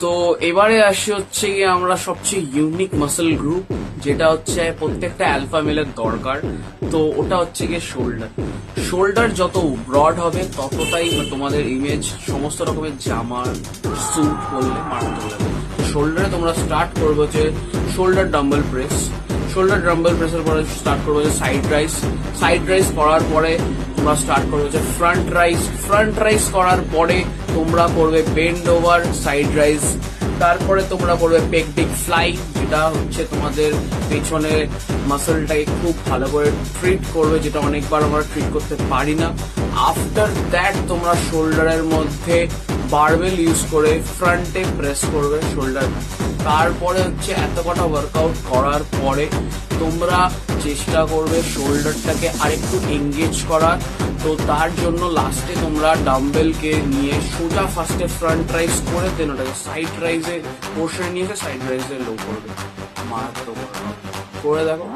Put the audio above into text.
তো এবারে আসি হচ্ছে গিয়ে আমরা সবচেয়ে ইউনিক মাসেল গ্রুপ, যেটা হচ্ছে প্রত্যেকটা অ্যালফা মেলের দরকার। তো ওটা হচ্ছে গিয়ে শোল্ডার। শোল্ডার যত ব্রড হবে ততটাই তোমাদের ইমেজ সমস্ত রকমের জামা স্যুট করলে মারাত্মক লাগবে। শোল্ডারে তোমরা স্টার্ট করবে হচ্ছে shoulder dumbbell press. Shoulder dumbbell প্রেসের পরে স্টার্ট করবে হচ্ছে সাইড রাইজ। সাইড রাইজ করার পরে তোমরা স্টার্ট করবে হচ্ছে ফ্রন্ট রাইজ। ফ্রন্ট রাইজ করার পরে তোমরা করবে বেন্ড ওভার সাইড রাইজ। তারপরে তোমরা করবে পেকডিক ফ্লাই, যেটা হচ্ছে তোমাদের পেছনের মাসলটাকে খুব ভালো করে ট্রিট করবে, যেটা অনেকবার আমরা ট্রিট করতে পারি না। আফটার দ্যাট তোমরা শোল্ডারের মধ্যে বারবেল ইউজ করে ফ্রন্টে প্রেস করবে শোল্ডার। তারপরে হচ্ছে এত কটা ওয়ার্কআউট করার পরে তোমরা চেষ্টা করবে শোল্ডারটাকে আরেকটু এঙ্গেজ করার। তো তার জন্য লাস্টে তোমরা ডাম্বেলকে নিয়ে সোজা ফার্স্টে ফ্রন্ট রাইজ করে দেন ওটাকে সাইড রাইজে পোর্শনে নিয়ে এসে সাইড রাইজে লো করবে। মারাত্মক করে দেখো।